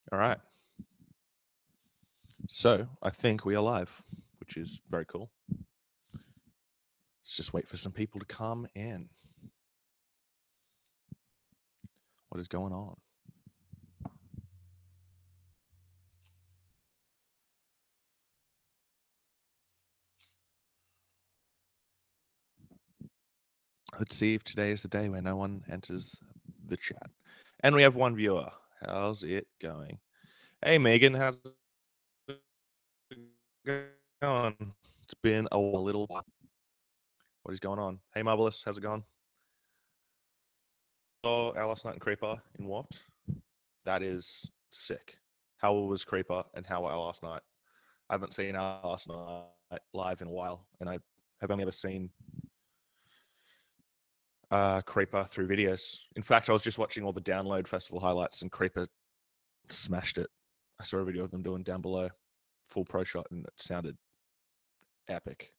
All right. So I think we are live, which is very cool. Let's just wait for some people to come in. What is going on? Let's see if today is the day where no one enters the chat. And we have one viewer. How's it going? Hey, Megan, how's it going? It's been a little while. What is going on? Hey, Marvelous, how's it going? Oh, our last night in Creeper in what? That is sick. How was Creeper and how were our last night? I haven't seen our last night live in a while, and I have only ever seen Creeper through videos. In fact, I was just watching all the Download Festival highlights, and Creeper smashed it. I saw a video of them doing Down Below, full pro shot, and it sounded epic.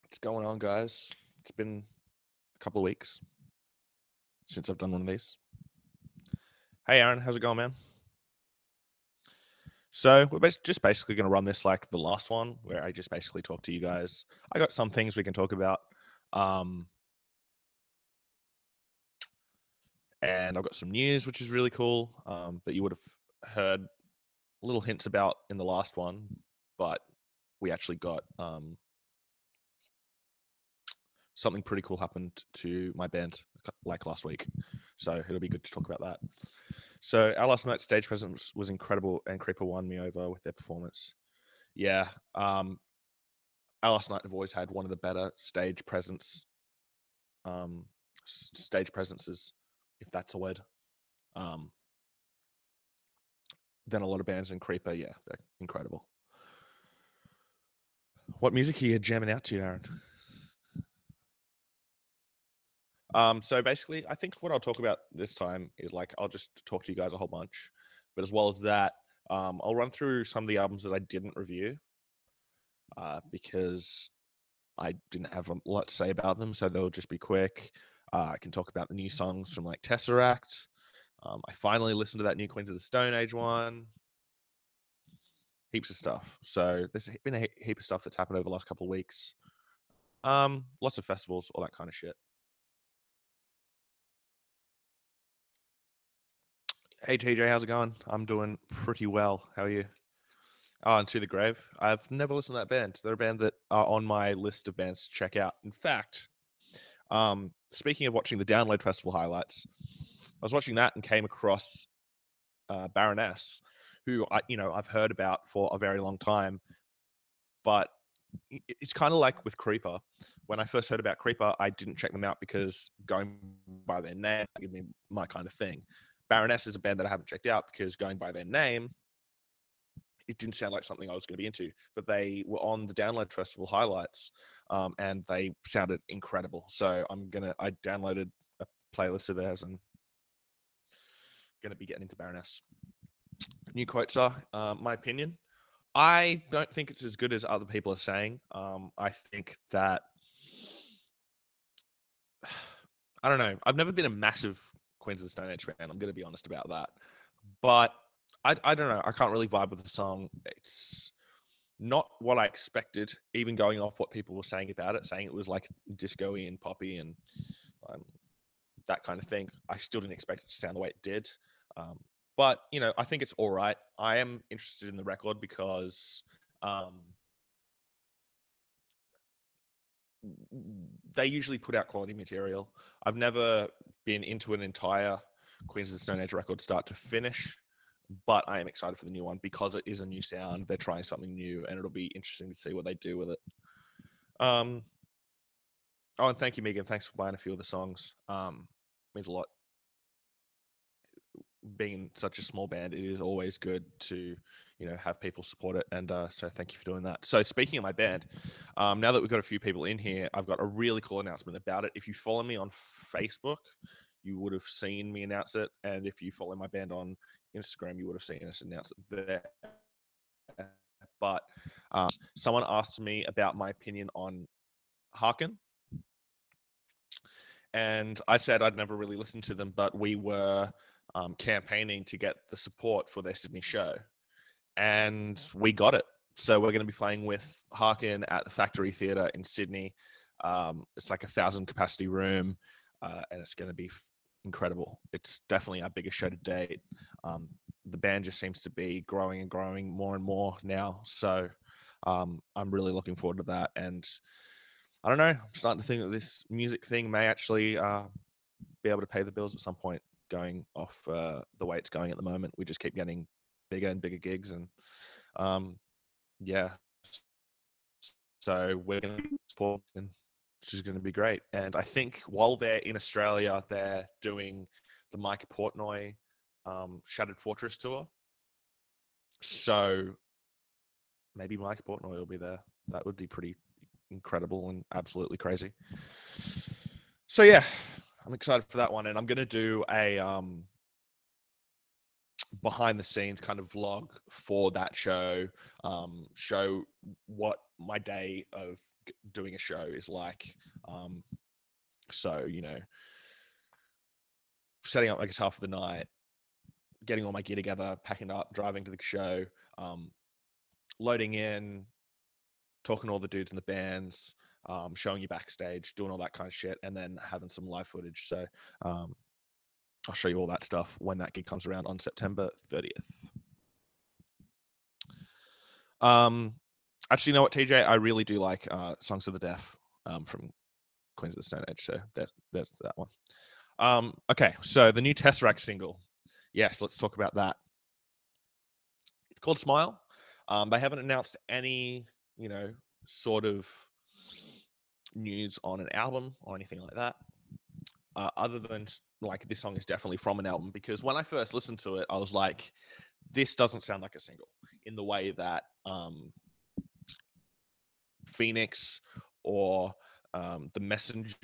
What's going on, guys? It's been a couple of weeks since I've done one of these. Hey, Aaron, how's it going, man? So we're just basically going to run this like the last one, where I just basically talk to you guys. I got some things we can talk about. And I've got some news, which is really cool, that you would have heard little hints about in the last one, but we actually got something pretty cool happened to my band like last week. So it'll be good to talk about that. So our last night's stage presence was incredible, and Creeper won me over with their performance. Yeah, our last night have always had one of the better stage presences, if that's a word. Than a lot of bands in Creeper. Yeah, they're incredible. What music are you jamming out to, Aaron? So basically, I think what I'll talk about this time is like I'll just talk to you guys a whole bunch, but as well as that, I'll run through some of the albums that I didn't review because I didn't have a lot to say about them, so they'll just be quick. I can talk about the new songs from like Tesseract. I finally listened to that new Queens of the Stone Age one. Heaps of stuff. So there's been a heap of stuff that's happened over the last couple of weeks. Lots of festivals, all that kind of shit. Hey TJ, how's it going? I'm doing pretty well. How are you? Oh, and To the Grave. I've never listened to that band. They're a band that are on my list of bands to check out. In fact, speaking of watching the Download Festival highlights, I was watching that and came across Baroness, who I've heard about for a very long time, but it's kind of like with Creeper. When I first heard about Creeper, I didn't check them out because going by their name give me my kind of thing. Baroness is a band that I haven't checked out because going by their name, it didn't sound like something I was going to be into. But they were on the Download Festival highlights, and they sounded incredible. So I downloaded a playlist of theirs and gonna be getting into Baroness. New quotes are my opinion. I don't think it's as good as other people are saying. I think that I don't know. I've never been a massive Queens of the Stone Age fan. I'm going to be honest about that. But I don't know. I can't really vibe with the song. It's not what I expected, even going off what people were saying about it, saying it was like disco-y and poppy and um, that kind of thing. I still didn't expect it to sound the way it did. But, I think it's all right. I am interested in the record because they usually put out quality material. I've never been into an entire Queens of the Stone Age record start to finish, but I am excited for the new one because it is a new sound. They're trying something new, and it'll be interesting to see what they do with it. Oh, and thank you, Megan. Thanks for playing a few of the songs. Means a lot. Being in such a small band, it is always good to have people support it, and so thank you for doing that. So speaking of my band, now that we've got a few people in here, I've got a really cool announcement about it. If you follow me on Facebook, you would have seen me announce it, and if you follow my band on Instagram, you would have seen us announce it there. But someone asked me about my opinion on Harken, and I said I'd never really listened to them, but we were campaigning to get the support for their Sydney show, and we got it. So we're going to be playing with Harkin at the Factory Theatre in Sydney. It's like 1,000 capacity room, and it's going to be incredible. It's definitely our biggest show to date. The band just seems to be growing and growing more and more now. So I'm really looking forward to that. And I don't know, I'm starting to think that this music thing may actually be able to pay the bills at some point, going off the way it's going at the moment. We just keep getting bigger and bigger gigs, and yeah, so we're going to support, and which is going to be great. And I think while they're in Australia, they're doing the Mike Portnoy Shattered Fortress tour. So maybe Mike Portnoy will be there. That would be pretty incredible and absolutely crazy. So yeah, I'm excited for that one, and I'm going to do a behind the scenes kind of vlog for that show, show what my day of doing a show is like. So, you know, setting up my guitar for the night, getting all my gear together, packing up, driving to the show, loading in, talking to all the dudes in the bands, showing you backstage, doing all that kind of shit, and then having some live footage. So I'll show you all that stuff when that gig comes around on September 30th. Actually, you know what, TJ? I really do like Songs of the Deaf from Queens of the Stone Age. So there's that one. Okay, so the new Tesseract single. Yes, let's talk about that. It's called Smile. They haven't announced any, you know, sort of news on an album or anything like that. Other than like this song is definitely from an album, because when I first listened to it, I was like, this doesn't sound like a single in the way that Phoenix or The Messenger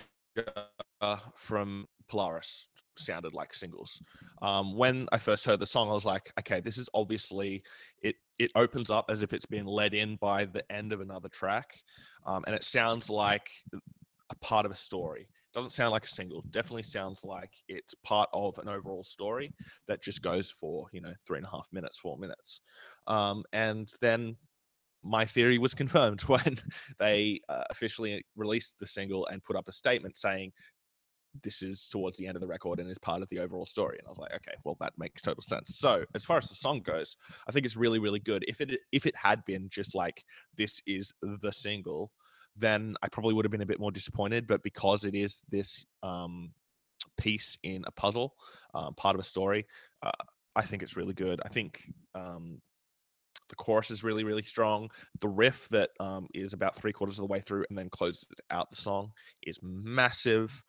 from Polaris sounded like singles. When I first heard the song, I was like, okay, this is obviously, it opens up as if it's been led in by the end of another track, and it sounds like a part of a story. Doesn't sound like a single. Definitely sounds like it's part of an overall story that just goes for, you know, 3.5 minutes, 4 minutes. And then my theory was confirmed when they officially released the single and put up a statement saying this is towards the end of the record and is part of the overall story. And I was like, okay, well, that makes total sense. So as far as the song goes, I think it's really, really good. If it had been just like, this is the single, then I probably would have been a bit more disappointed. But because it is this piece in a puzzle, part of a story, I think it's really good. I think the chorus is really, really strong. The riff that is about 3/4 of the way through and then closes out the song is massive.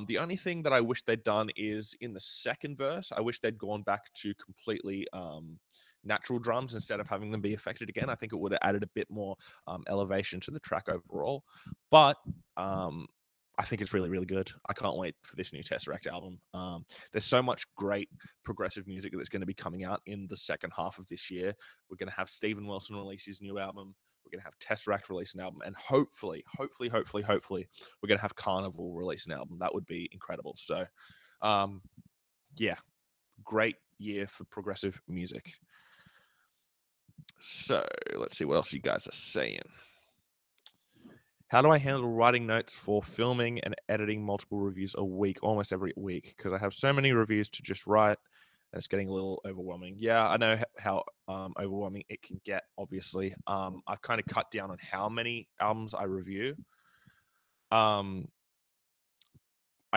The only thing that I wish they'd done is in the second verse, I wish they'd gone back to completely natural drums instead of having them be affected again. I think it would have added a bit more elevation to the track overall. But I think it's really, really good. I can't wait for this new Tesseract album. There's so much great progressive music that's going to be coming out in the second half of this year. We're going to have Steven Wilson release his new album. We're going to have Tesseract release an album. And hopefully, we're going to have Carnival release an album. That would be incredible. So, yeah, great year for progressive music. So let's see what else you guys are saying. How do I handle writing notes for filming and editing multiple reviews a week, almost every week? Because I have so many reviews to just write, and it's getting a little overwhelming. Yeah, I know how overwhelming it can get, obviously. I've kind of cut down on how many albums I review. I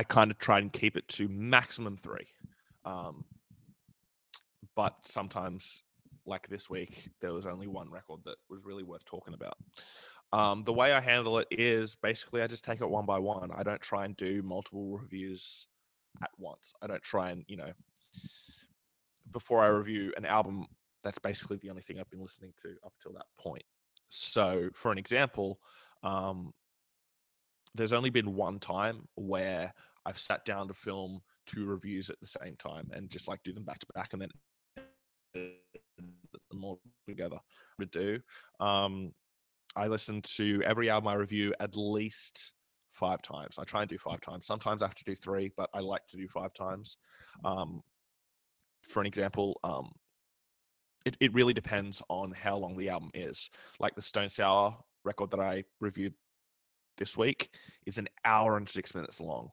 kind of try and keep it to maximum 3. But sometimes, like this week, there was only one record that was really worth talking about. The way I handle it is basically I just take it one by one. I don't try and do multiple reviews at once. I don't try and, you know, before I review an album, that's basically the only thing I've been listening to up till that point. So, for an example, there's only been one time where I've sat down to film 2 reviews at the same time and just like do them back to back and then them all together to do. I listen to every album I review at least 5 times. I try and do 5 times. Sometimes I have to do 3, but I like to do 5 times. for an example, it really depends on how long the album is. Like the Stone Sour record that I reviewed this week is an hour and 6 minutes long.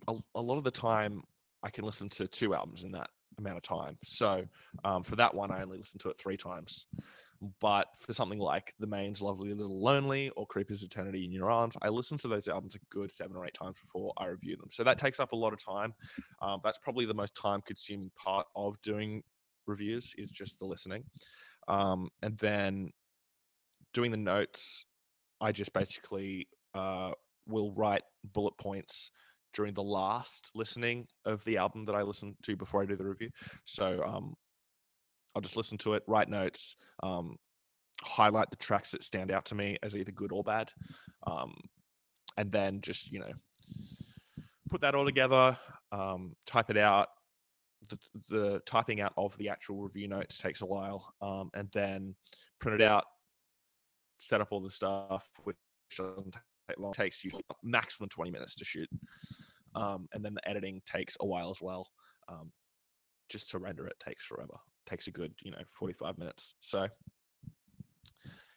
A lot of the time, I can listen to 2 albums in that amount of time. So for that one, I only listened to it 3 times. But for something like The Main's Lovely Little Lonely or Creepers Eternity in Your Arms, I listen to those albums a good 7 or 8 times before I review them. So that takes up a lot of time. That's probably the most time-consuming part of doing reviews, is just the listening. And then doing the notes, I just basically will write bullet points during the last listening of the album that I listen to before I do the review. So I'll just listen to it, write notes, highlight the tracks that stand out to me as either good or bad, and then just put that all together, type it out. The typing out of the actual review notes takes a while, and then print it out, set up all the stuff, which doesn't take long. It takes usually maximum 20 minutes to shoot, and then the editing takes a while as well. Just to render it takes forever. It takes a good 45 minutes. So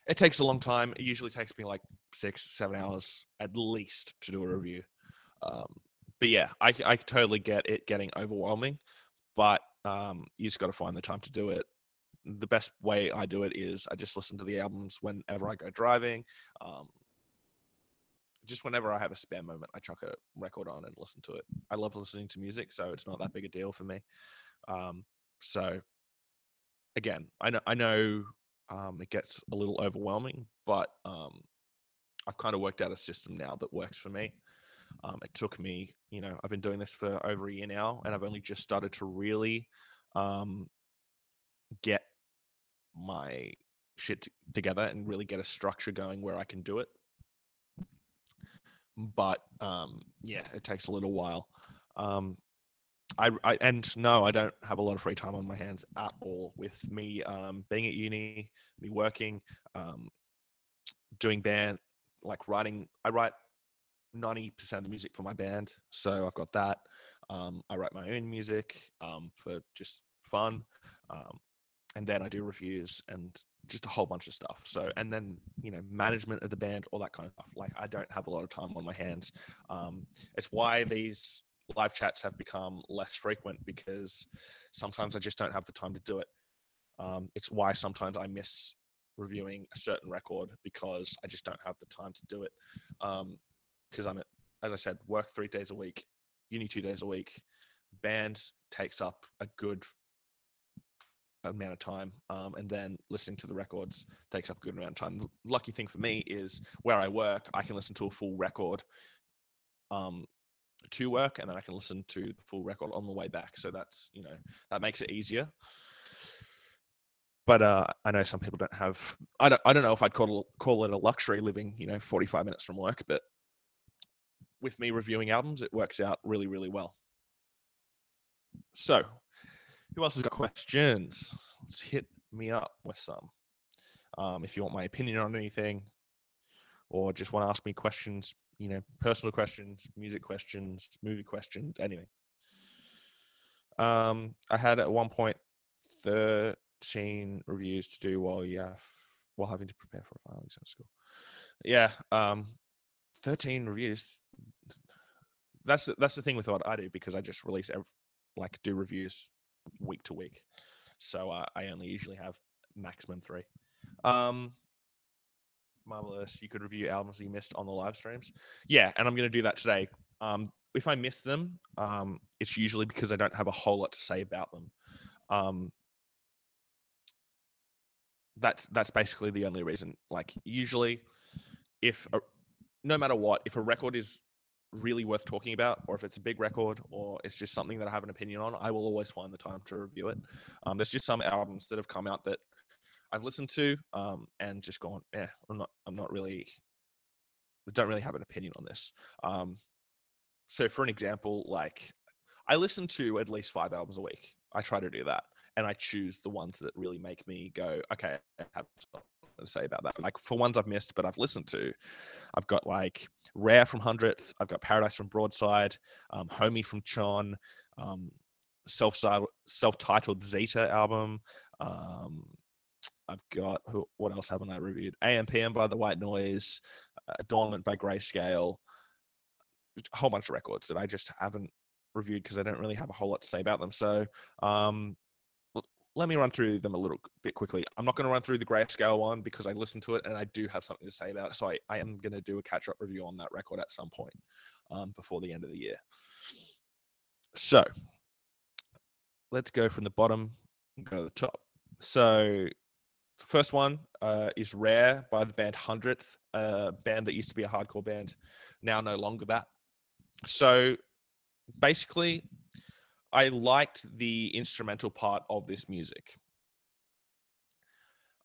it takes a long time. It usually takes me like 6-7 hours at least to do a review. But yeah, I totally get it getting overwhelming, but you just got to find the time to do it. The best way I do it is I just listen to the albums whenever I go driving. Just whenever I have a spare moment, I chuck a record on and listen to it. I love listening to music, so it's not that big a deal for me. So again, I know it gets a little overwhelming, but I've kind of worked out a system now that works for me. It took me, I've been doing this for over a year now, and I've only just started to really get my shit together and really get a structure going where I can do it. But yeah, it takes a little while. I don't have a lot of free time on my hands at all, with me being at uni, me working, doing band, like writing. I write 90% of the music for my band, so I've got that. I write my own music for just fun, and then I do reviews and just a whole bunch of stuff. So, and then management of the band, all that kind of stuff. Like, I don't have a lot of time on my hands. It's why these live chats have become less frequent, because sometimes I just don't have the time to do it. It's why sometimes I miss reviewing a certain record, because I just don't have the time to do it. Because as I said, work 3 days a week, uni 2 days a week, band takes up a good amount of time, and then listening to the records takes up a good amount of time. The lucky thing for me is where I work, I can listen to a full record to work, and then I can listen to the full record on the way back. So that's that makes it easier. But I know some people don't have. I don't know if I'd call it a luxury living 45 minutes from work, but with me reviewing albums, it works out really, really well. So, who else has got questions? Let's hit me up with some. If you want my opinion on anything, or just want to ask me questions, personal questions, music questions, movie questions, anything. I had at one point 13 reviews to do while having to prepare for a final exam at school. Yeah, 13 reviews. That's the thing with what I do, because I just release do reviews week to week. So I only usually have maximum 3. Marvelous. You could review albums you missed on the live streams. Yeah, and I'm going to do that today. If I miss them, it's usually because I don't have a whole lot to say about them. That's basically the only reason. Like, usually, no matter what, if a record is really worth talking about, or if it's a big record, or it's just something that I have an opinion on, I will always find the time to review it. There's just some albums that have come out that I've listened to and just gone, I don't really have an opinion on this. So for an example, like, I listen to at least 5 albums a week. I try to do that, and I choose the ones that really make me go, okay, I have something to say about that. Like, for ones I've missed but I've listened to, I've got like Rare from 100th, I've got Paradise from Broadside, Homie from Chon, self-titled Zeta album. I've got what else haven't I reviewed? AMPM by The White Noise, Adornment by Grayscale, a whole bunch of records that I just haven't reviewed because I don't really have a whole lot to say about them. So let me run through them a little bit quickly. I'm not going to run through the Grayscale one because I listened to it and I do have something to say about it. So I am going to do a catch-up review on that record at some point before the end of the year. So let's go from the bottom and go to the top. So the first one is Rare by the band 100th, a band that used to be a hardcore band, now no longer that. So basically, I liked the instrumental part of this music.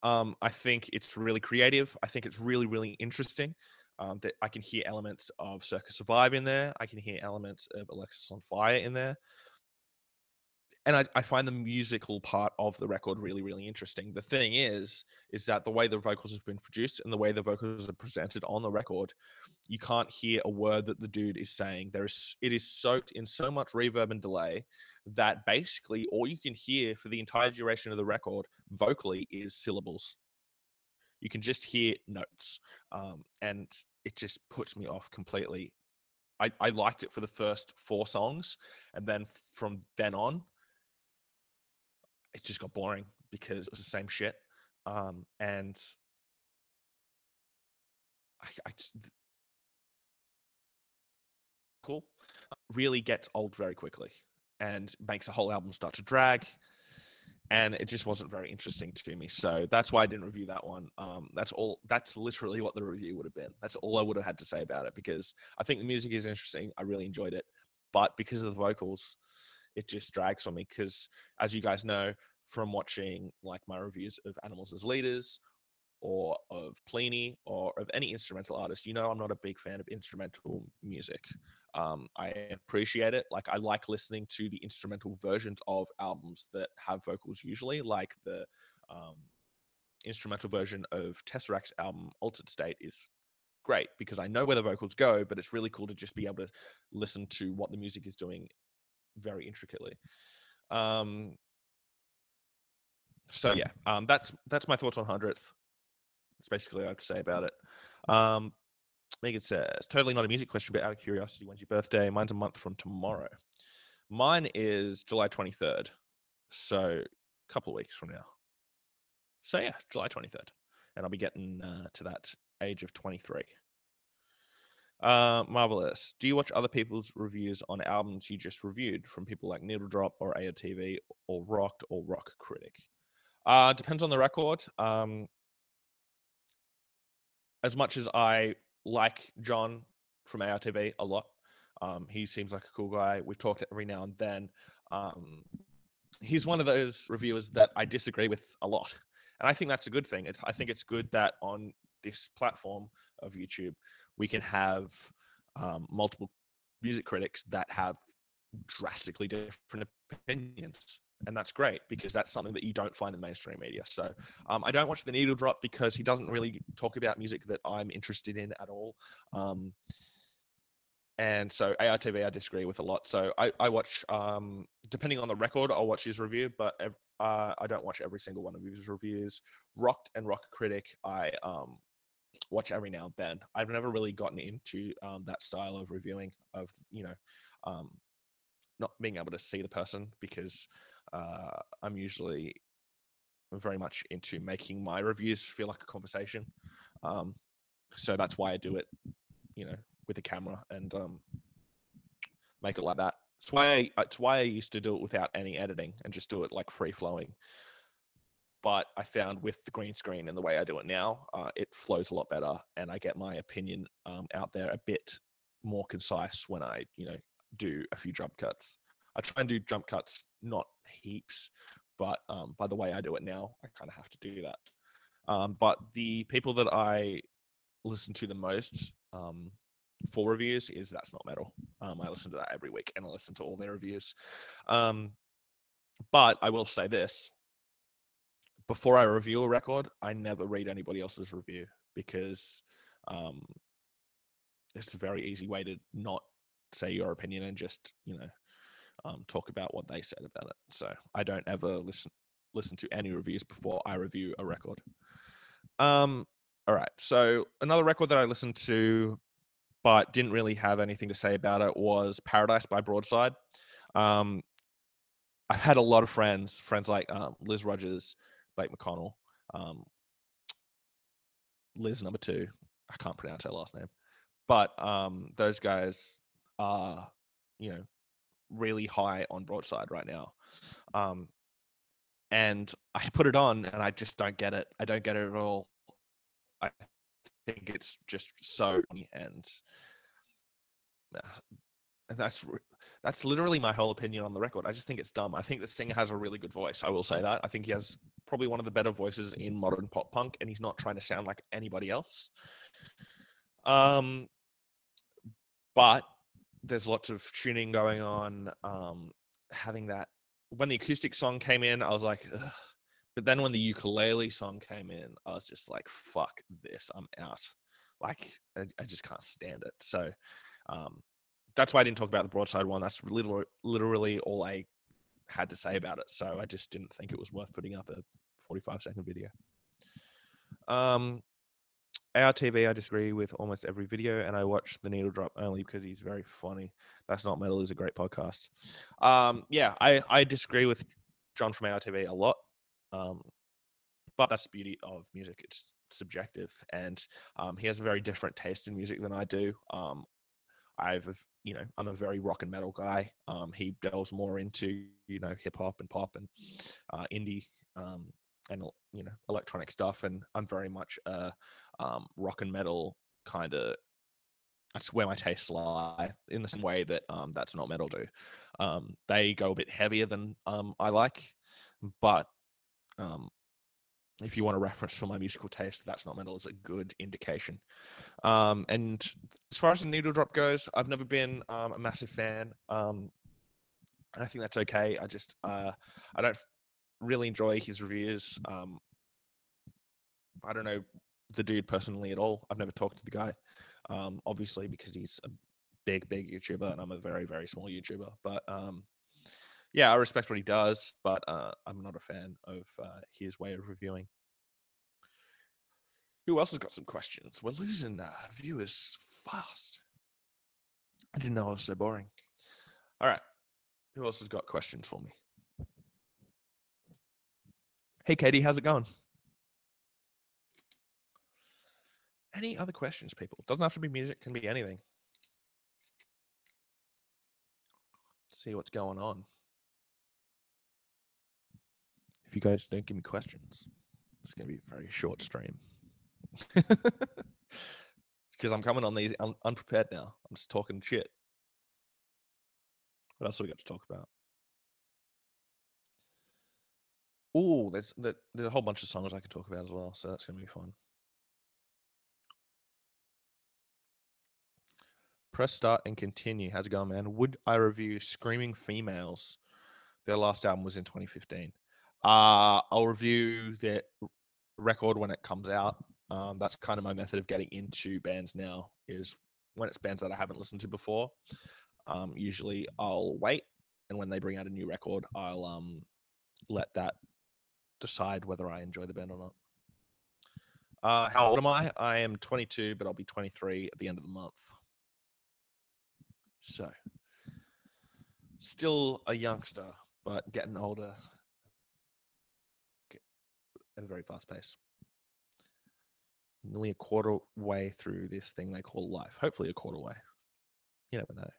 I think it's really creative. I think it's really, really interesting. That I can hear elements of Circa Survive in there. I can hear elements of Alexisonfire in there. And I find the musical part of the record really, really interesting. The thing is that the way the vocals have been produced and the way the vocals are presented on the record, you can't hear a word that the dude is saying. It is soaked in so much reverb and delay that basically all you can hear for the entire duration of the record vocally is syllables. You can just hear notes, and it just puts me off completely. I liked it for the first 4 songs, and then from then on, it just got boring because it was the same shit. And I just, cool, really gets old very quickly and makes a whole album start to drag. And it just wasn't very interesting to me. So that's why I didn't review that one. That's literally what the review would have been. That's all I would have had to say about it, because I think the music is interesting. I really enjoyed it. But because of the vocals, it just drags on me. Because as you guys know from watching like my reviews of Animals as Leaders or of Pliny or of any instrumental artist, you know I'm not a big fan of instrumental music. I appreciate it. Like, I like listening to the instrumental versions of albums that have vocals usually, like the instrumental version of Tesseract's album Altered State is great because I know where the vocals go, but it's really cool to just be able to listen to what the music is doing very intricately. So yeah, that's my thoughts on 100th. That's basically what I have to say about it. Megan says, totally not a music question, but out of curiosity, when's your birthday? Mine's a month from tomorrow. Mine is July 23rd. So a couple of weeks from now. So yeah, July 23rd. And I'll be getting to that age of 23. Marvelous. Do you watch other people's reviews on albums you just reviewed from people like Needle Drop or AOTV or Rocked or Rock Critic? Depends on the record. As much as I like John from ARTV a lot, he seems like a cool guy. We've talked every now and then. He's one of those reviewers that I disagree with a lot. And I think that's a good thing. I think it's good that on this platform of YouTube, we can have multiple music critics that have drastically different opinions. And that's great because that's something that you don't find in the mainstream media. So I don't watch the Needle Drop because he doesn't really talk about music that I'm interested in at all. And so ARTV I disagree with a lot. So I watch, depending on the record, I'll watch his review, but I don't watch every single one of his reviews. Rocked and Rock Critic, I watch every now and then. I've never really gotten into that style of reviewing, of, not being able to see the person, because I'm usually very much into making my reviews feel like a conversation. So that's why I do it, with a camera and make it like that. It's why I used to do it without any editing and just do it like free flowing. But I found with the green screen and the way I do it now, it flows a lot better, and I get my opinion out there a bit more concise when I, do a few jump cuts. I try and do jump cuts, not heaps, but by the way I do it now, I kind of have to do that. But the people that I listen to the most for reviews is That's Not Metal. I listen to that every week, and I listen to all their reviews. But I will say this. Before I review a record, I never read anybody else's review, because it's a very easy way to not say your opinion and just, talk about what they said about it. So I don't ever listen to any reviews before I review a record. All right. So another record that I listened to but didn't really have anything to say about it was Paradise by Broadside. Um, I've had a lot of friends like Liz Rogers, Blake McConnell, Liz number 2. I can't pronounce her last name, but those guys are, really high on Broadside right now. And I put it on and I just don't get it. I don't get it at all. I think it's just so, and that's literally my whole opinion on the record. I just think it's dumb. I think the singer has a really good voice. I will say that. I think he has probably one of the better voices in modern pop punk, and he's not trying to sound like anybody else. But there's lots of tuning going on. Having that, when the acoustic song came in, I was like, ugh. But then when the ukulele song came in, I was just like, fuck this, I'm out. Like, I just can't stand it. So that's why I didn't talk about the Broadside one. That's literally all I had to say about it. So I just didn't think it was worth putting up a 45-second video. ARTV, I disagree with almost every video, and I watch The Needle Drop only because he's very funny. That's Not Metal is a great podcast. Yeah, I disagree with John from ARTV a lot, but that's the beauty of music. It's subjective, and he has a very different taste in music than I do. I'm a very rock and metal guy. He delves more into, hip hop and pop and indie and electronic stuff, and I'm very much a rock and metal kind of. That's where my tastes lie, in the same way that That's Not Metal do. They go a bit heavier than I like, but if you want a reference for my musical taste, That's Not Metal is a good indication. And as far as the Needle Drop goes, I've never been a massive fan. I think that's okay. I just I don't really enjoy his reviews. I don't know the dude personally at all. I've never talked to the guy, obviously, because he's a big YouTuber and I'm a very, very small YouTuber. But yeah, I respect what he does, but I'm not a fan of his way of reviewing. Who else has got some questions? We're losing viewers fast. I didn't know I was so boring. All right. Who else has got questions for me? Hey, Katie, how's it going? Any other questions, people? It doesn't have to be music, can be anything. Let's see what's going on. If you guys don't give me questions, it's going to be a very short stream. Because I'm coming on these unprepared now. I'm just talking shit. What else have we got to talk about? Oh, there's a whole bunch of songs I could talk about as well, so that's going to be fun. Press start and continue. How's it going, man? Would I review Screaming Females? Their last album was in 2015. I'll review their record when it comes out. That's kind of my method of getting into bands now, is when it's bands that I haven't listened to before. Usually I'll wait, and when they bring out a new record, I'll let that decide whether I enjoy the band or not. How old am I? I am 22, but I'll be 23 at the end of the month. So, still a youngster, but getting older at a very fast pace. Nearly a quarter way through this thing they call life. Hopefully a quarter way. You never know.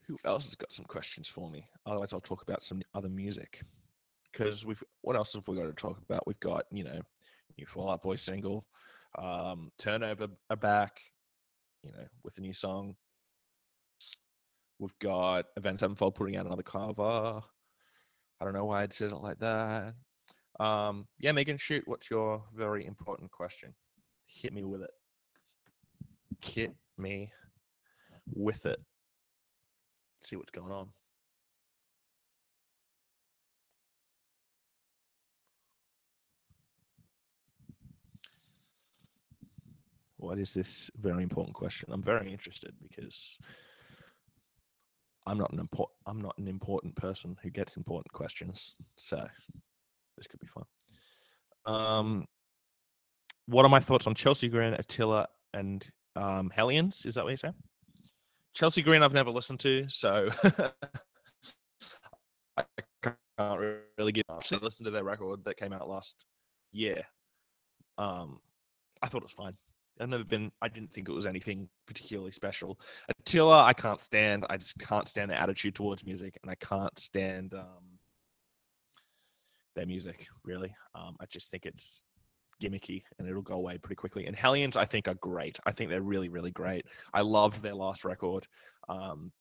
Who else has got some questions for me? Otherwise, I'll talk about some other music. Because what else have we got to talk about? We've got, new Fall Out Boy single, Turnover are back, with a new song. We've got Avenged Sevenfold putting out another cover. I don't know why I said it like that. Yeah, Megan, shoot. What's your very important question? Hit me with it. Hit me with it. See what's going on. What is this very important question? I'm very interested because I'm not an important person who gets important questions. So this could be fun. What are my thoughts on Chelsea Grin, Attila, and Hellions? Is that what you're saying? Chelsea Grin, I've never listened to, so I can't really give much. I listened to their record that came out last year. I thought it was fine. I didn't think it was anything particularly special. Attila, I can't stand. I just can't stand their attitude towards music, and I can't stand their music, really. I just think it's gimmicky and it'll go away pretty quickly. And Hellions, I think, are great. I think they're really, really great. I loved their last record. And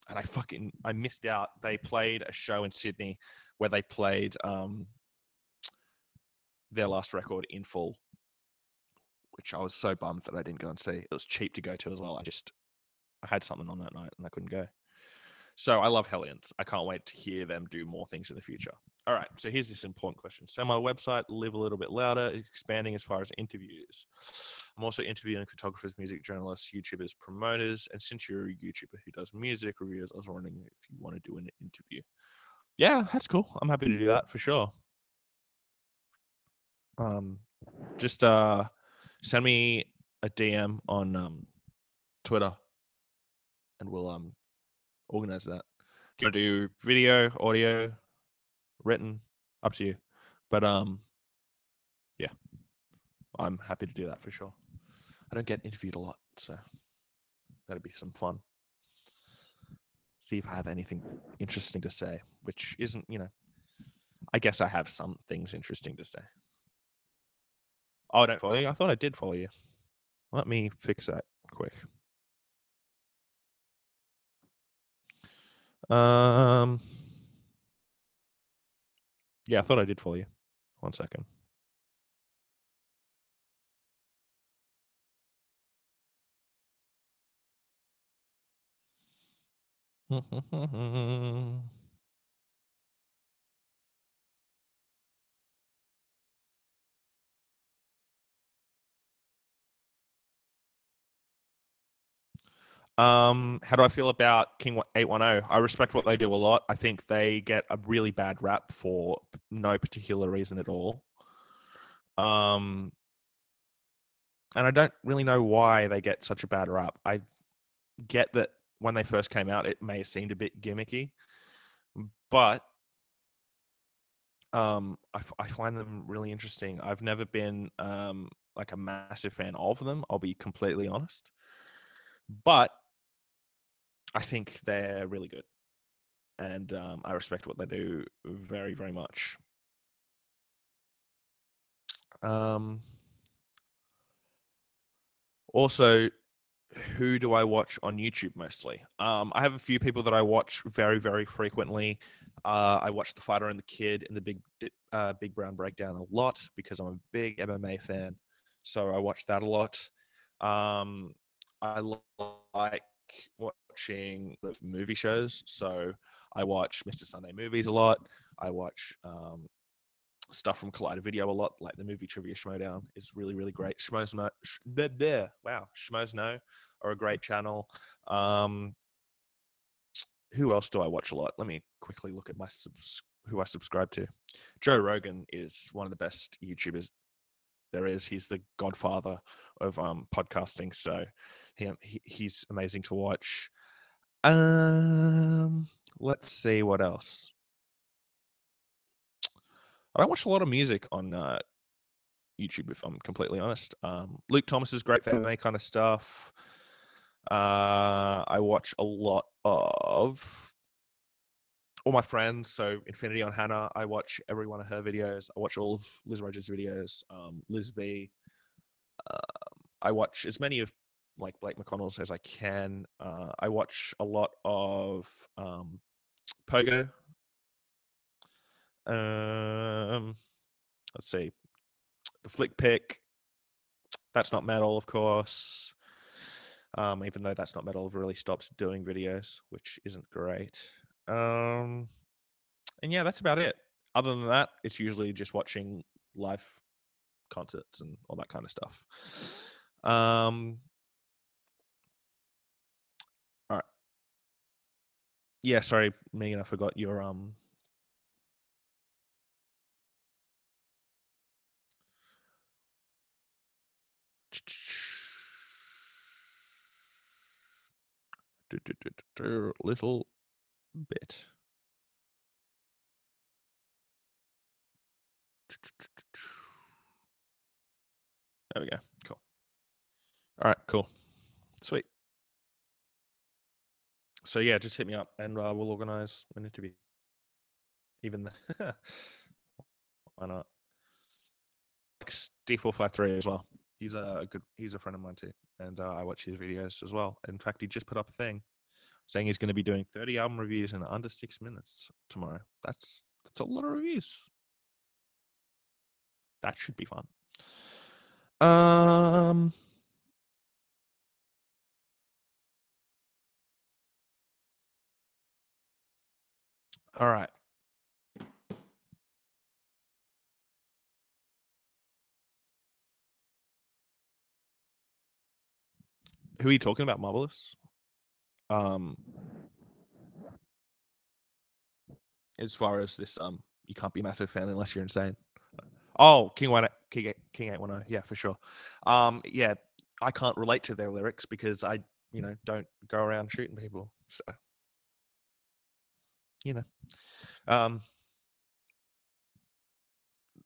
I missed out. They played a show in Sydney where they played their last record in full, which I was so bummed that I didn't go and see. It was cheap to go to as well. I had something on that night and I couldn't go. So I love Hellions. I can't wait to hear them do more things in the future. All right, so here's this important question. So my website, Live a Little Bit Louder, is expanding as far as interviews. I'm also interviewing photographers, music journalists, YouTubers, promoters, and since you're a YouTuber who does music reviews, I was wondering if you want to do an interview. Yeah, that's cool. I'm happy to do that for sure. Just send me a DM on Twitter, and we'll organize that. Do you want to do video, audio, written? Up to you. But yeah, I'm happy to do that for sure. I don't get interviewed a lot, so that'd be some fun. See if I have anything interesting to say, which isn't, I guess I have some things interesting to say. Oh, I don't follow you? I thought I did follow you. Let me fix that quick. Yeah, I thought I did follow you. 1 second. How do I feel about King 810? I respect what they do a lot. I think they get a really bad rap for no particular reason at all. And I don't really know why they get such a bad rap. I get that when they first came out, it may have seemed a bit gimmicky, but I find them really interesting. I've never been like a massive fan of them. I'll be completely honest, but I think they're really good, and I respect what they do very, very much. Also, who do I watch on YouTube mostly? I have a few people that I watch very, very frequently. I watch The Fighter and the Kid and the Big Brown Breakdown a lot because I'm a big MMA fan. So I watch that a lot. I like watching movie shows. So I watch Mr. Sunday Movies a lot. I watch stuff from Collider Video a lot, like the movie Trivia Schmodown is really, really great. Schmoes Know, wow, Schmoes Know are a great channel. Who else do I watch a lot? Let me quickly look at who I subscribe to. Joe Rogan is one of the best YouTubers there is. He's the godfather of podcasting, so he's amazing to watch. Let's see what else. I don't watch a lot of music on YouTube, if I'm completely honest. Luke Thomas is great for MMA kind of stuff. I watch a lot of all my friends. So Infinity on Hannah, I watch every one of her videos. I watch all of Liz Rogers' videos. Liz V. I watch as many of like Blake McConnell's as I can. I watch a lot of Pogo. Let's see, the Flick Pick. That's Not Metal, of course. Even though That's Not Metal really stops doing videos, which isn't great. And yeah, that's about it. Other than that, it's usually just watching live concerts and all that kind of stuff. All right. Yeah, sorry, Megan, I forgot your little bit. There we go. Cool. All right, cool. Sweet. So yeah, just hit me up and we'll organize an interview. Even why not? D453 as well. He's he's a friend of mine too, and I watch his videos as well. In fact, he just put up a thing saying he's going to be doing 30 album reviews in under 6 minutes tomorrow. That's a lot of reviews. That should be fun. All right. Who are you talking about, Marvelous? As far as this, you can't be a massive fan unless you're insane. Oh, King 810, yeah, for sure. Yeah, I can't relate to their lyrics because I, don't go around shooting people. So, um,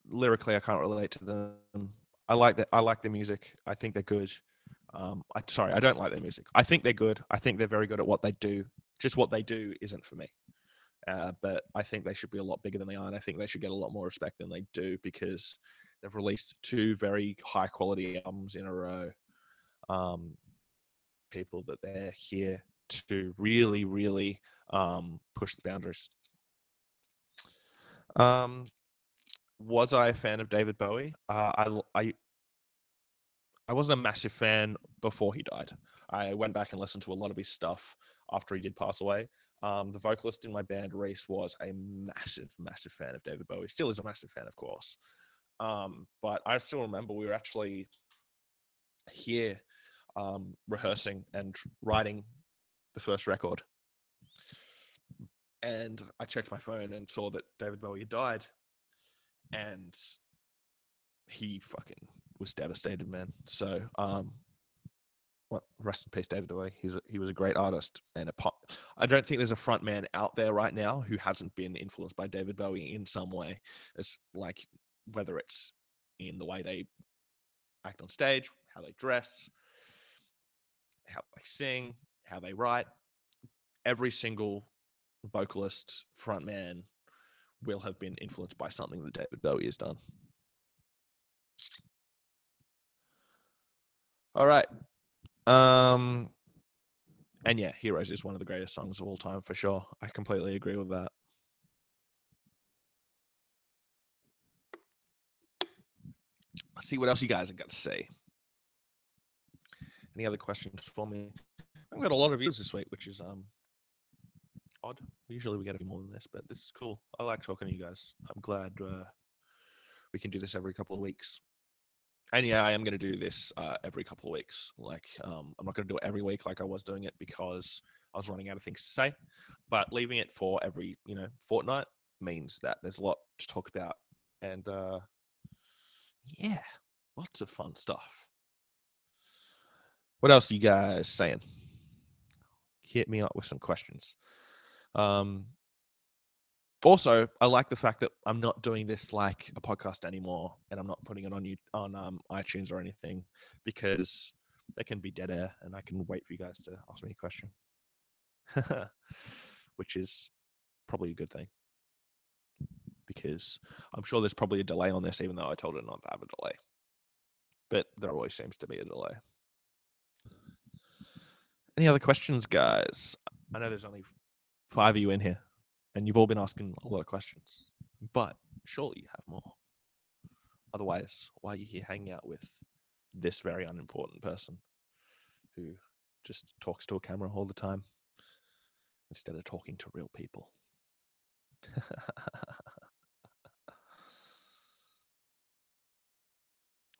lyrically, I can't relate to them. I like that. I like their music. I think they're good. I don't like their music. I think they're good. I think they're very good at what they do. Just what they do isn't for me. But I think they should be a lot bigger than they are, and I think they should get a lot more respect than they do because they've released 2 very high quality albums in a row. People that they're here to really, really push the boundaries. Was I a fan of David Bowie? I wasn't a massive fan before he died. I went back and listened to a lot of his stuff after he did pass away. The vocalist in my band, Reese, was a massive, massive fan of David Bowie. Still is a massive fan, of course. But I still remember we were actually here rehearsing and writing the first record. And I checked my phone and saw that David Bowie had died. And he fucking was devastated, man. So, rest in peace, David Bowie. He was a great artist, and I don't think there's a front man out there right now who hasn't been influenced by David Bowie in some way. It's like whether it's in the way they act on stage, how they dress, how they sing, how they write. Every single vocalist, front man, will have been influenced by something that David Bowie has done. All right. And yeah, Heroes is one of the greatest songs of all time for sure. I completely agree with that. Let's see what else you guys have got to say. Any other questions for me? I've got a lot of views this week, which is odd. Usually we get a few more than this, but this is cool. I like talking to you guys. I'm glad we can do this every couple of weeks. And yeah, I am going to do this every couple of weeks. Like, I'm not going to do it every week like I was doing it because I was running out of things to say. But leaving it for every, fortnight means that there's a lot to talk about. And yeah, lots of fun stuff. What else are you guys saying? Hit me up with some questions. Also, I like the fact that I'm not doing this like a podcast anymore, and I'm not putting it on iTunes or anything because they can be dead air, and I can wait for you guys to ask me a question, which is probably a good thing because I'm sure there's probably a delay on this, even though I told it not to have a delay. But there always seems to be a delay. Any other questions, guys? I know there's only 5 of you in here, and you've all been asking a lot of questions, but surely you have more. Otherwise, why are you here hanging out with this very unimportant person who just talks to a camera all the time instead of talking to real people?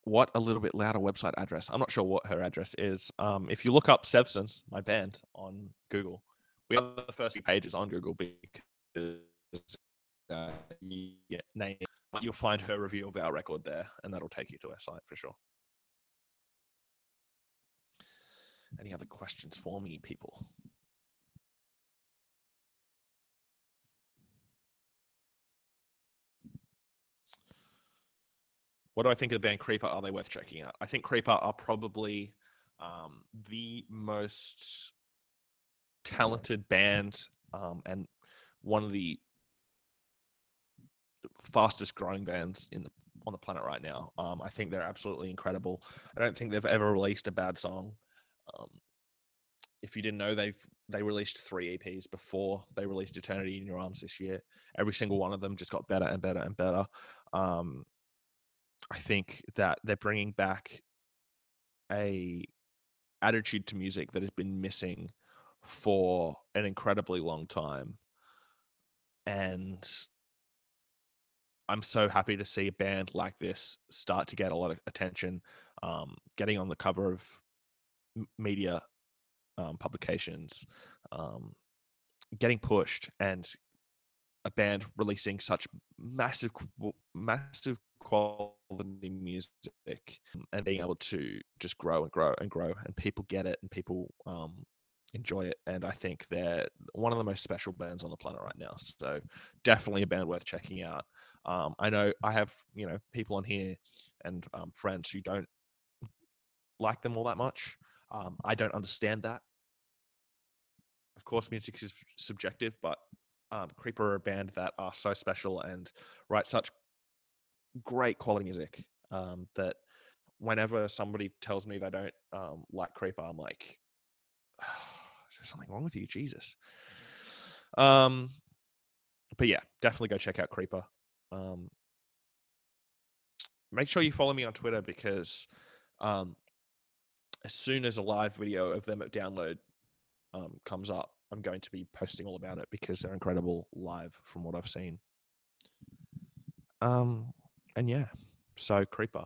what a little bit louder website address. I'm not sure what her address is. If you look up Sevsons, my band, on Google, we have the first few pages on Google because name, but you'll find her review of our record there, and that'll take you to our site for sure. Any other questions for me, people? What do I think of the band Creeper? Are they worth checking out? I think Creeper are probably the most talented band and one of the fastest growing bands on the planet right now. I think they're absolutely incredible. I don't think they've ever released a bad song. Um, if you didn't know, they released 3 EPs before they released Eternity in Your Arms this year. Every single one of them just got better and better and better. I think that they're bringing back a attitude to music that has been missing for an incredibly long time. And I'm so happy to see a band like this start to get a lot of attention, getting on the cover of media publications, getting pushed, and a band releasing such massive quality music and being able to just grow and grow and grow, and people get it and people enjoy it. And I think they're one of the most special bands on the planet right now. So definitely a band worth checking out. I know I have people on here and friends who don't like them all that much. I don't understand that. Of course, music is subjective, but Creeper are a band that are so special and write such great quality music that whenever somebody tells me they don't like Creeper, I'm like, is there something wrong with you, Jesus? But yeah, definitely go check out Creeper. Make sure you follow me on Twitter because as soon as a live video of them at Download comes up, I'm going to be posting all about it because they're incredible live from what I've seen. And yeah, so Creeper,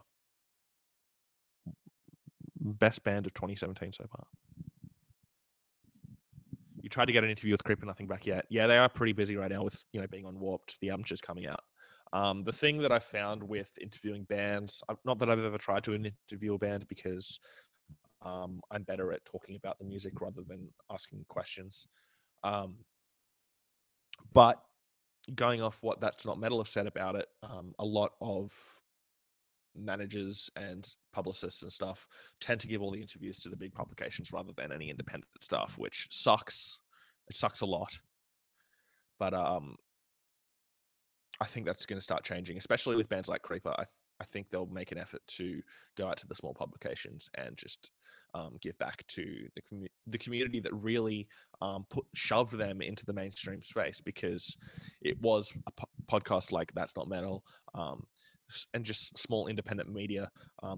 best band of 2017 so far. You tried to get an interview with Creeper, nothing back yet. Yeah, they are pretty busy right now with being on Warped. The album's just coming out. The thing that I found with interviewing bands, not that I've ever tried to interview a band because I'm better at talking about the music rather than asking questions. But going off what That's Not Metal have said about it, a lot of managers and publicists and stuff tend to give all the interviews to the big publications rather than any independent stuff, which sucks. It sucks a lot. But I think that's going to start changing, especially with bands like Creeper. I think they'll make an effort to go out to the small publications and just give back to the community that really shoved them into the mainstream space, because it was a podcast like That's Not Metal and just small independent media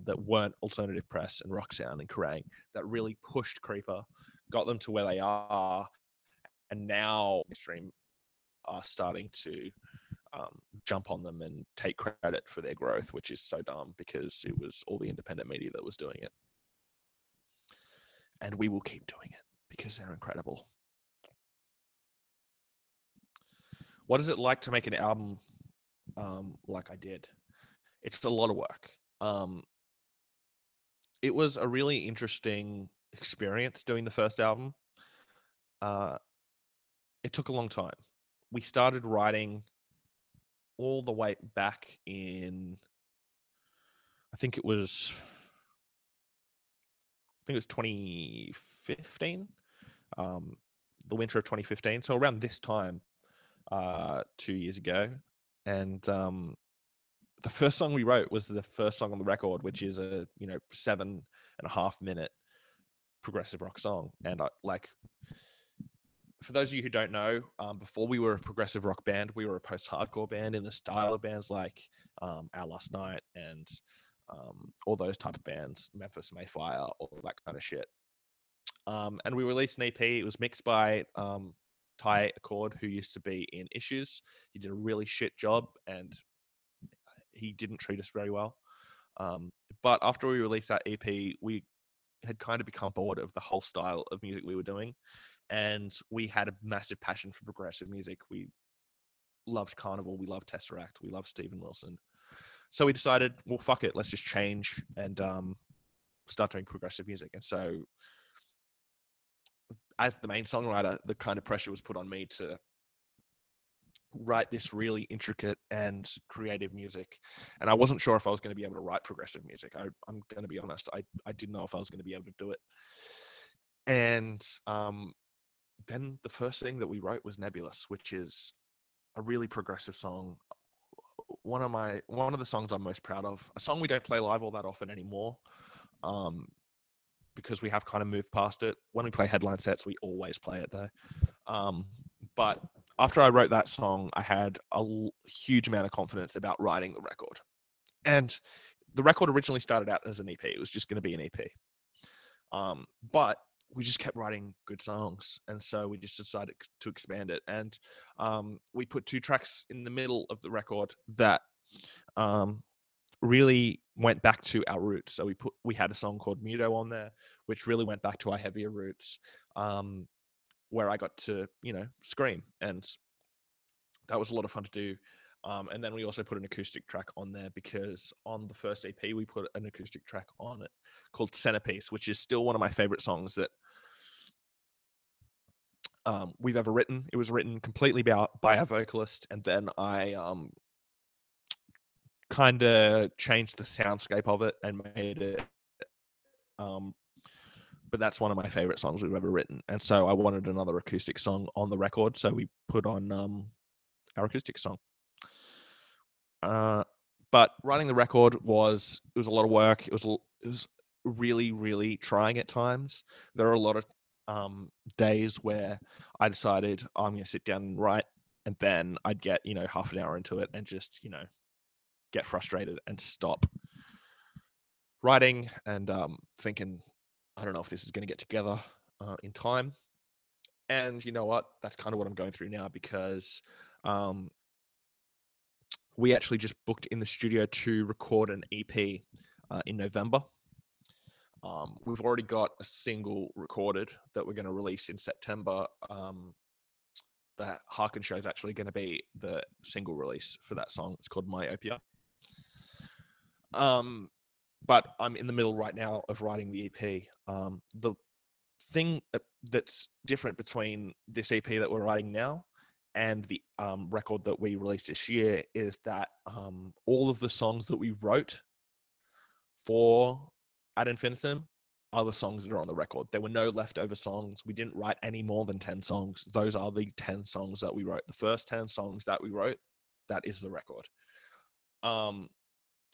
that weren't alternative press and rock sound and Kerrang that really pushed Creeper, got them to where they are, and now mainstream are starting to jump on them and take credit for their growth, which is so dumb because it was all the independent media that was doing it. And we will keep doing it because they're incredible. What is it like to make an album like I did? It's a lot of work. It was a really interesting experience doing the first album. It took a long time. We started writing all the way back in, I think it was 2015, the winter of 2015. So around this time, 2 years ago. And the first song we wrote was the first song on the record, which is a 7.5-minute progressive rock song. And for those of you who don't know, before we were a progressive rock band, we were a post-hardcore band in the style of bands like Our Last Night and all those type of bands, Memphis Mayfire, all that kind of shit. And we released an EP. It was mixed by Ty Accord, who used to be in Issues. He did a really shit job, and he didn't treat us very well. Um, but after we released that EP, we had kind of become bored of the whole style of music we were doing, and we had a massive passion for progressive music. We loved Carnival, we loved Tesseract, we loved Steven Wilson. So we decided, well, fuck it, let's just change and start doing progressive music. And so, as the main songwriter, the kind of pressure was put on me to write this really intricate and creative music. And I wasn't sure if I was going to be able to write progressive music. I'm going to be honest, I didn't know if I was going to be able to do it. And then the first thing that we wrote was Nebulous, which is a really progressive song. One of the songs I'm most proud of. A song we don't play live all that often anymore, because we have kind of moved past it. When we play headline sets, we always play it though. But after I wrote that song, I had a huge amount of confidence about writing the record. And the record originally started out as an EP. It was just going to be an EP. But we just kept writing good songs. And so we just decided to expand it. And we put 2 tracks in the middle of the record that really went back to our roots. So we had a song called Muto on there, which really went back to our heavier roots, where I got to, scream. And that was a lot of fun to do. And then we also put an acoustic track on there, because on the first EP, we put an acoustic track on it called Centerpiece, which is still one of my favorite songs that we've ever written. It was written completely by our vocalist, and then I kind of changed the soundscape of it and made it. But that's one of my favorite songs we've ever written, and so I wanted another acoustic song on the record, so we put on our acoustic song. But writing the record was a lot of work. It was really, really trying at times. There are a lot of days where I decided I'm going to sit down and write, and then I'd get half an hour into it and just get frustrated and stop writing and thinking, I don't know if this is going to get together in time. And you know what? That's kind of what I'm going through now, because we actually just booked in the studio to record an EP in November. We've already got a single recorded that we're going to release in September. The Harken Show is actually going to be the single release for that song. It's called Myopia. But I'm in the middle right now of writing the EP. The thing that's different between this EP that we're writing now and the record that we released this year is that all of the songs that we wrote for Ad Infinitum are the songs that are on the record. There were no leftover songs. We didn't write any more than 10 songs. Those are the 10 songs that we wrote. The first 10 songs that we wrote, that is the record.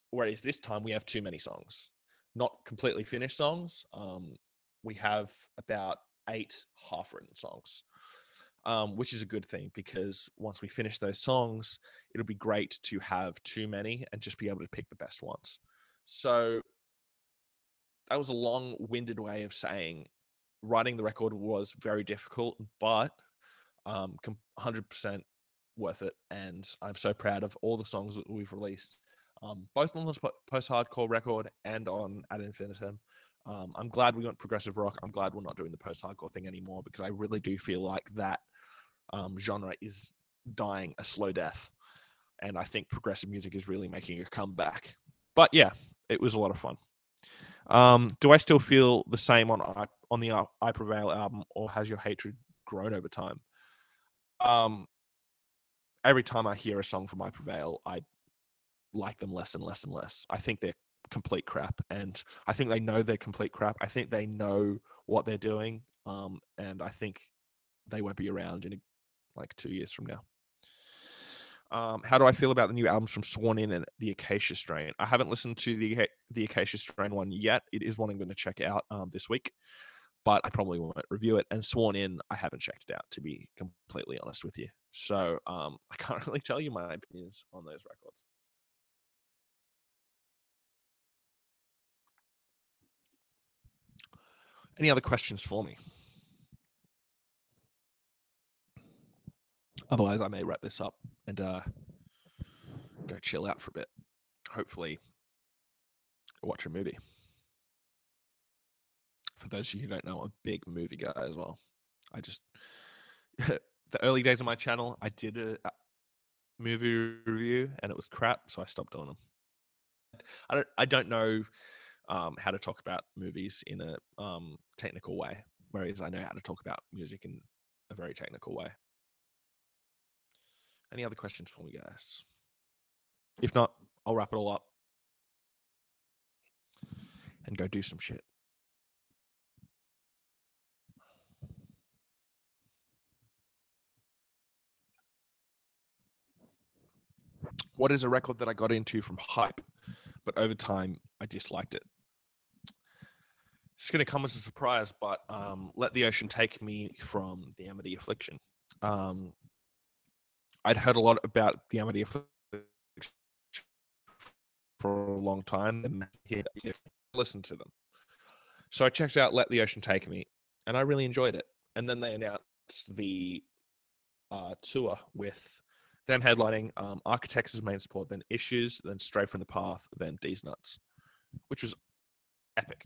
Whereas this time we have too many songs, not completely finished songs. We have about 8 half-written songs, which is a good thing, because once we finish those songs, it'll be great to have too many and just be able to pick the best ones. So that was a long-winded way of saying writing the record was very difficult, but 100% worth it. And I'm so proud of all the songs that we've released, both on the post-hardcore record and on Ad Infinitum. I'm glad we went progressive rock. I'm glad we're not doing the post-hardcore thing anymore, because I really do feel like that genre is dying a slow death. And I think progressive music is really making a comeback. But yeah, it was a lot of fun. Do I still feel the same on the I Prevail album, or has your hatred grown over time? Every time I hear a song from I Prevail, I like them less and less and less. I think they're complete crap, and I think they know they're complete crap. I think they know what they're doing, and I think they won't be around in like 2 years from now. How do I feel about the new albums from Sworn In and The Acacia Strain? I haven't listened to the Acacia Strain one yet. It is one I'm going to check out this week, but I probably won't review it. And Sworn In, I haven't checked it out, to be completely honest with you. So I can't really tell you my opinions on those records. Any other questions for me? Otherwise, I may wrap this up and go chill out for a bit. Hopefully, watch a movie. For those of you who don't know, I'm a big movie guy as well. I just the early days of my channel, I did a movie review and it was crap, so I stopped doing them. I don't know how to talk about movies in a technical way, whereas I know how to talk about music in a very technical way. Any other questions for me, guys? If not, I'll wrap it all up and go do some shit. What is a record that I got into from hype, but over time I disliked it? It's going to come as a surprise, but Let the Ocean Take Me from The Amity Affliction. I'd heard a lot about The Amity Affliction for a long time and listened to them. So I checked out Let the Ocean Take Me, and I really enjoyed it. And then they announced the tour with them headlining Architects as main support, then Issues, then Stray from the Path, then D's Nuts, which was epic.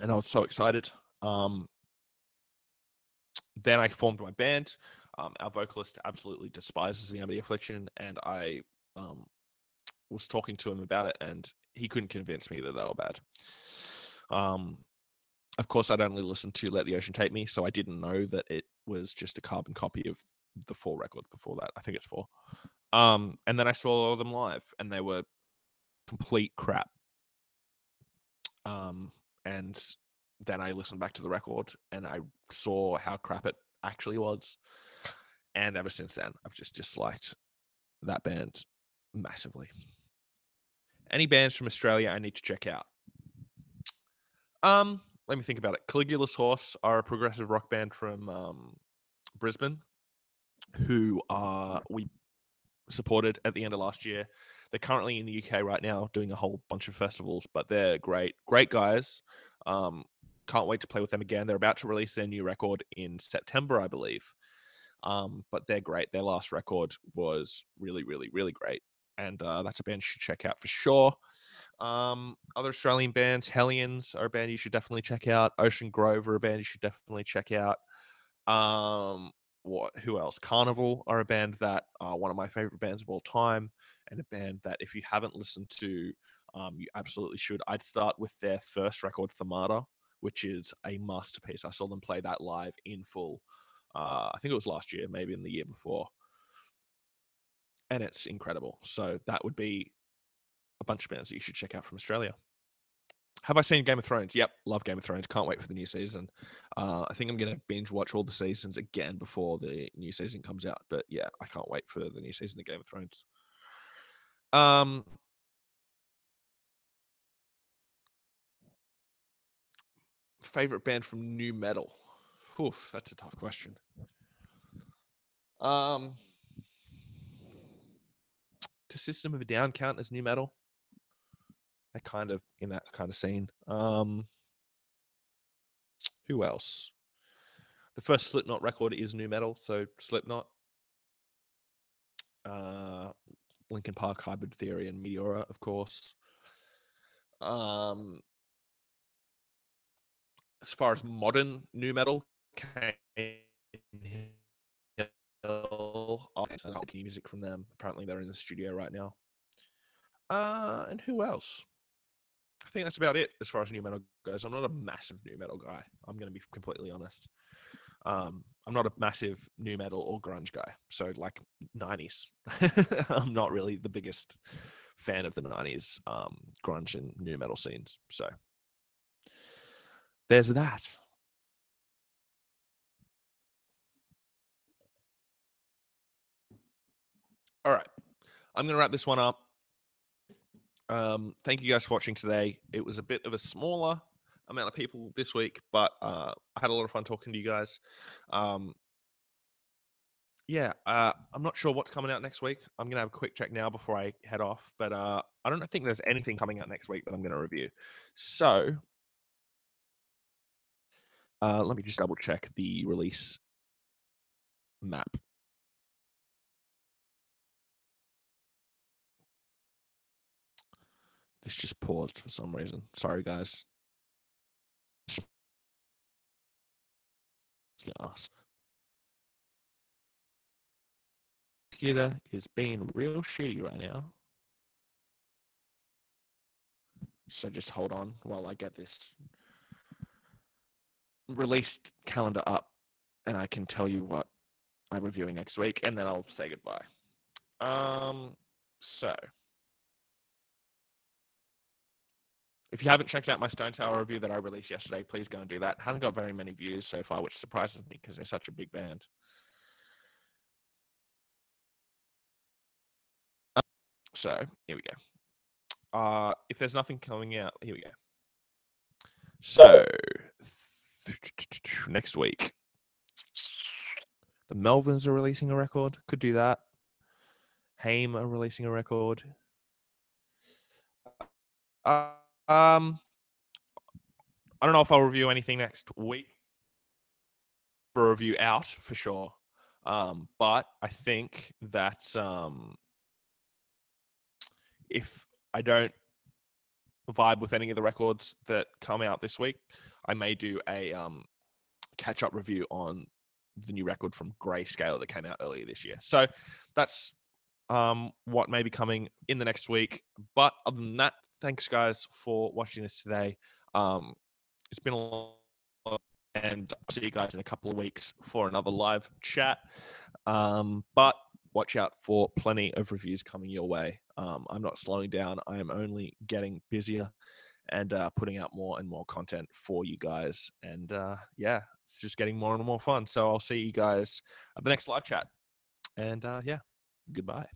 And I was so excited. Then I formed my band. Our vocalist absolutely despises The Amity Affliction, and I was talking to him about it, and he couldn't convince me that they were bad. Of course, I'd only listened to Let the Ocean Take Me, so I didn't know that it was just a carbon copy of the 4 records before that. I think it's 4. And then I saw all of them live, and they were complete crap. And then I listened back to the record, and I saw how crap it actually was. And ever since then, I've just disliked that band massively. Any bands from Australia I need to check out? Let me think about it. Caligula's Horse are a progressive rock band from Brisbane, who we supported at the end of last year. They're currently in the UK right now doing a whole bunch of festivals, but they're great guys. Can't wait to play with them again. They're about to release their new record in September, I believe. But they're great. Their last record was really, really, really great. And that's a band you should check out for sure. Other Australian bands, Hellions are a band you should definitely check out. Ocean Grove are a band you should definitely check out. Who else? Carnival are a band that are one of my favorite bands of all time, and a band that if you haven't listened to, you absolutely should. I'd start with their first record, Thermata, which is a masterpiece. I saw them play that live in full. I think it was last year, maybe in the year before. And it's incredible. So that would be a bunch of bands that you should check out from Australia. Have I seen Game of Thrones? Yep, love Game of Thrones. Can't wait for the new season. I think I'm going to binge watch all the seasons again before the new season comes out. But yeah, I can't wait for the new season of Game of Thrones. Favorite band from new metal? Oof, that's a tough question. Does System of a Down count as new metal? They're kind of in that kind of scene. Who else? The first Slipknot record is new metal, so Slipknot. Linkin Park, Hybrid Theory, and Meteora, of course. As far as modern new metal, music from them. Apparently, they're in the studio right now. And who else? I think that's about it as far as new metal goes. I'm not a massive new metal guy. I'm going to be completely honest. I'm not a massive new metal or grunge guy. So like 90s. I'm not really the biggest fan of the 90s grunge and new metal scenes. So there's that. All right. I'm going to wrap this one up. Thank you guys for watching today. It was a bit of a smaller amount of people this week, but I had a lot of fun talking to you guys. I'm not sure what's coming out next week. I'm going to have a quick check now before I head off, but I don't think there's anything coming out next week that I'm going to review. So let me just double check the release map. This just paused for some reason. Sorry, guys. Yes. Computer is being real shitty right now. So just hold on while I get this released calendar up, and I can tell you what I'm reviewing next week, and then I'll say goodbye. So if you haven't checked out my Stone Tower review that I released yesterday, please go and do that. It hasn't got very many views so far, which surprises me because they're such a big band. So here we go. If there's nothing coming out, here we go. So next week, the Melvins are releasing a record. Could do that. Haim are releasing a record. I don't know if I'll review anything next week. For a review out for sure. But I think that if I don't vibe with any of the records that come out this week, I may do a catch-up review on the new record from Grayscale that came out earlier this year. So that's what may be coming in the next week. But other than that, thanks guys for watching this today. It's been a long, and I'll see you guys in a couple of weeks for another live chat. But watch out for plenty of reviews coming your way. I'm not slowing down. I am only getting busier and putting out more and more content for you guys. And yeah, it's just getting more and more fun. So I'll see you guys at the next live chat. And yeah, goodbye.